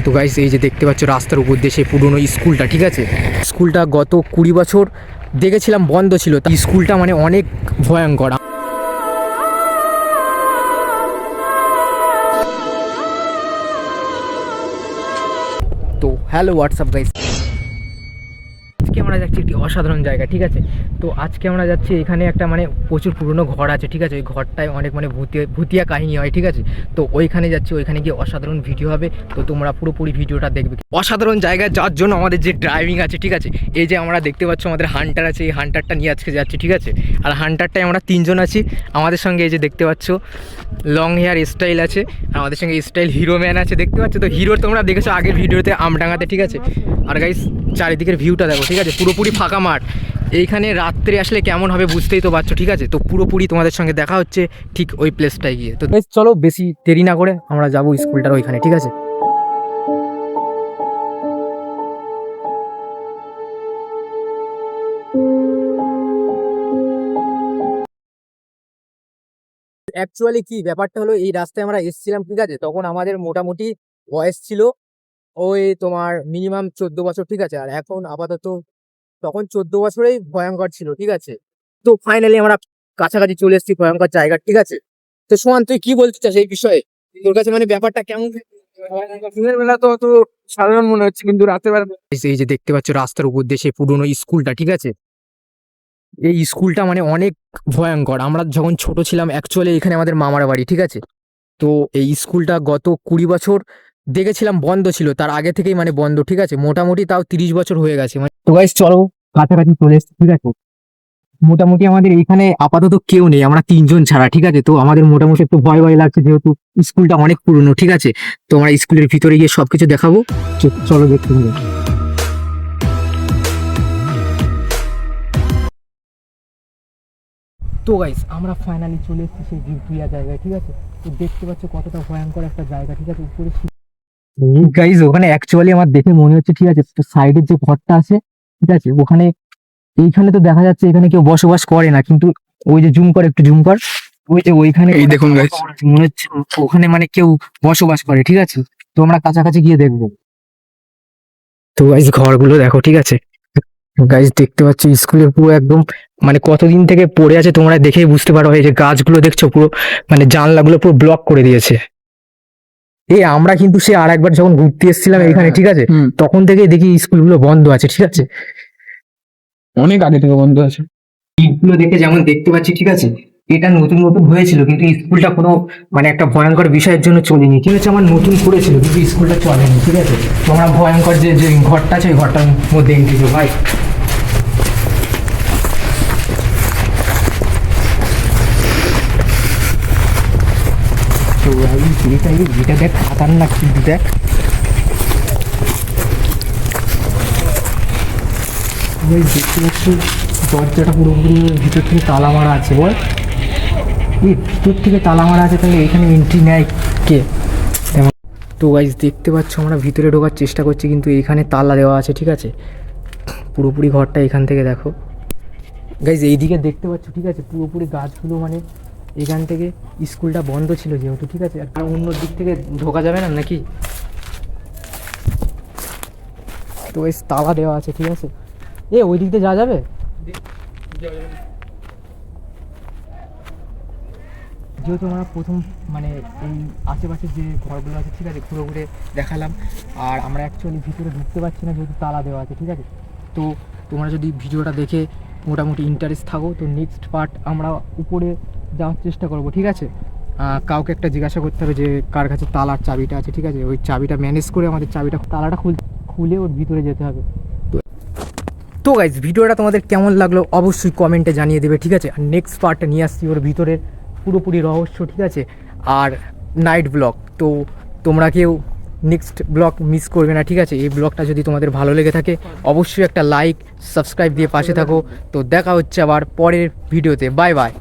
তো গাইস এই যে দেখতে পাচ্ছ রাস্তার উপর দিয়ে সেই পুরনো স্কুলটা, ঠিক আছে। স্কুলটা গত 20 বছর দেখেছিলাম বন্ধ ছিল। স্কুলটা মানে অনেক ভয়ঙ্কর। তো হ্যালো হোয়াটসঅ্যাপ গাইস, আজকে আমরা যাচ্ছি একটি অসাধারণ জায়গা, ঠিক আছে। তো আজকে আমরা যাচ্ছি এখানে একটা মানে প্রচুর পুরনো ঘর আছে, ঠিক আছে। ওই ঘরটায় অনেক মানে ভূতিয়া কাহিনী হয়, ঠিক আছে। তো ওইখানে যাচ্ছি, ওইখানে গিয়ে অসাধারণ ভিডিও হবে। তো তোমরা পুরোপুরি ভিডিওটা দেখবে। অসাধারণ জায়গা যার জন্য আমাদের যে ড্রাইভিং আছে, ঠিক আছে। এই যে আমরা দেখতে পাচ্ছ আমাদের হান্টার আছে, এই হান্টারটা নিয়ে আজকে যাচ্ছি, ঠিক আছে। আর হান্টারটায় আমরা 3 জন আছি আমাদের সঙ্গে। এই যে দেখতে পাচ্ছ লং হেয়ার স্টাইল আছে, আর আমাদের সঙ্গে স্টাইল হিরো ম্যান আছে, দেখতে পাচ্ছ। তো হিরোর তোমরা দেখেছো আগের ভিডিওতে আমডাঙ্গাতে, ঠিক আছে। আর গাইস চারিদিকের ভিউটা দেখো, ঠিক আছে। পুরোপুরি ফাঁকা মাঠ। এইখানে রাত্রে আসলে কেমন হবে বুঝতেই তো পারছো, ঠিক আছে। তো পুরোপুরি তোমাদের সঙ্গে দেখা হচ্ছে ঠিক ওই প্লেসটায় গিয়ে। তো চলো বেশি দেরি না করে আমরা যাবো স্কুলটার ওইখানে, ঠিক আছে। অ্যাকচুয়ালি কি ব্যাপারটা হলো, এই রাস্তায় আমরা এসেছিলাম, ঠিক আছে। তখন আমাদের মোটামুটি বয়স ছিল ওই তোমার মিনিমাম 14 বছর, ঠিক আছে। আর এখন আপাতত তখন 14 বছরেই ভয়ঙ্কর ছিল, ঠিক আছে। তো ফাইনালি আমরা কাছাকাছি চলে এসেছি ভয়ঙ্কর জায়গা, ঠিক আছে। তো সোহান তুই কি বলতে চাস এই বিষয়ে? তোর কাছে মানে ব্যাপারটা কেমন? দিনের বেলা তো অত সাধারণ মনে হচ্ছে, কিন্তু রাতের বেলা এই যে দেখতে পাচ্ছ রাস্তার উপর দিয়ে সেই পুরনো স্কুলটা, ঠিক আছে। এই স্কুলটা মানে অনেক ভয়ঙ্কর। আমরা যখন ছোট ছিলাম অ্যাকচুয়ালি এখানে আমাদের মামার বাড়ি, ঠিক আছে। তো এই স্কুলটা গত 20 বছর দেখেছিলাম বন্ধ ছিল, তার আগে থেকেই মানে বন্ধ, ঠিক আছে। মোটামুটি তাও 30 বছর হয়ে গেছে। তো গাইস চলো কাছাকাছি চলে এসেছি, ঠিক আছে। মোটামুটি আমাদের এখানে আপাতত কেউ নেই, আমরা 3 জন ছাড়া, ঠিক আছে। তো আমাদের মোটামুটি একটু ভয় ভয় লাগছে, যেহেতু স্কুলটা অনেক পুরনো, ঠিক আছে। তো আমরা স্কুলের ভিতরে গিয়ে সবকিছু দেখাবো, চলো দেখতে হবে। তো গাইস আমরা ফাইনালি চলে এসেছি সেই ভিক্টোরিয়া জায়গায়, ঠিক আছে। তো দেখতে পাচ্ছ কতটা ভয়ঙ্কর একটা জায়গা, ঠিক আছে। উপরে গাইস ওখানে অ্যাকচুয়ালি আমার দেখে মনে হচ্ছে, ঠিক আছে, সাইডের যে ঘরটা আছে, ঠিক আছে, ওখানে এইখানে তো দেখা যাচ্ছে এখানে কেউ বসবাস করে না, কিন্তু ওই যে জুম কর, একটু জুম কর, ওই যে ওইখানে এই দেখুন গাইস, মনে হচ্ছে ওখানে মানে কেউ বসবাস করে, ঠিক আছে। তো আমরা কাছাকাছি গিয়ে দেখবো। তো গাইস ঘরগুলো দেখো, ঠিক আছে। গাইস দেখতে পাচ্ছ স্কুলের পুরো একদম মানে কতদিন থেকে পড়ে আছে, তোমরা দেখেই বুঝতে পারো। এই যে গাছগুলো দেখছো পুরো মানে জানলাগুলো পুরো ব্লক করে দিয়েছে। এই আমরা কিন্তু সে আর একবার যখন ঘুরতে এসেছিলাম এখানে, ঠিক আছে, তখন থেকে দেখি স্কুলগুলো বন্ধ আছে, ঠিক আছে। অনেক আগে থেকে বন্ধ আছে। ইটগুলো দেখে যেমন দেখতে পাচ্ছি, ঠিক আছে, এটা নতুন নতুন হয়েছিল, কিন্তু স্কুলটা কোনো মানে একটা ভয়ঙ্কর বিষয়ের জন্য চলেনি, ঠিক আছে। আমার নতুন করেছিল কিন্তু স্কুলটা চলেনি, ঠিক আছে। তো আমরা ভয়ঙ্কর যে যে ঘরটা আছে ওই ঘরটার মধ্যে এন্ট্রি করবো ভাই। তো এটা দেখ খাতারনাক, কিন্তু দেখ দেখতে পাচ্ছি দরজাটা পুরোপুরি ভিতর থেকে তালা মারা আছে। বল এই ভিতর থেকে তালা মারা আছে, তাহলে এখানে এন্ট্রি নেয় কে? তো গাইস দেখতে পাচ্ছ আমরা ভিতরে ঢোকার চেষ্টা করছি, কিন্তু এইখানে তালা দেওয়া আছে, ঠিক আছে। পুরোপুরি ঘরটা এখান থেকে দেখো গাইস, এইদিকে দেখতে পাচ্ছ, ঠিক আছে, পুরোপুরি গাছগুলো মানে এখান থেকে স্কুলটা বন্ধ ছিল যেহেতু, ঠিক আছে। আর অন্য দিক থেকে ঢোকা যাবে না নাকি? তো গাইস তালা দেওয়া আছে, ঠিক আছে। ওই দিক দিয়ে যাওয়া যাবে? যেহেতু আমরা প্রথম মানে এই আশেপাশে যে ঘরগুলো আছে, ঠিক আছে, ঘুরে ঘুরে দেখালাম। আর আমরা অ্যাকচুয়ালি ভিতরে ঢুকতে পারছি না যেহেতু তালা দেওয়া আছে, ঠিক আছে। তো তোমরা যদি ভিডিওটা দেখে মোটামুটি ইন্টারেস্ট থাকো, তো নেক্সট পার্ট আমরা উপরে যাওয়ার চেষ্টা করব, ঠিক আছে। কাউকে একটা জিজ্ঞাসা করতে হবে যে কার কাছে তালার চাবিটা আছে, ঠিক আছে। ওই চাবিটা ম্যানেজ করে আমাদের তালাটা খুলে ওর ভিতরে যেতে হবে। তো গাইজ ভিডিওটা তোমাদের কেমন লাগলো অবশ্যই কমেন্টে জানিয়ে দেবে, ঠিক আছে। আর নেক্সট পার্টটা নিয়ে আসছি ওর ভিতরের পুরোপুরি রহস্য, ঠিক আছে, আর নাইট ব্লগ। তো তোমরা কেউ নেক্সট ব্লগ মিস করবে না, ঠিক আছে। এই ব্লগটা যদি তোমাদের ভালো লেগে থাকে অবশ্যই একটা লাইক সাবস্ক্রাইব দিয়ে পাশে থাকো। তো দেখা হচ্ছে আবার পরের ভিডিওতে, বাই বাই।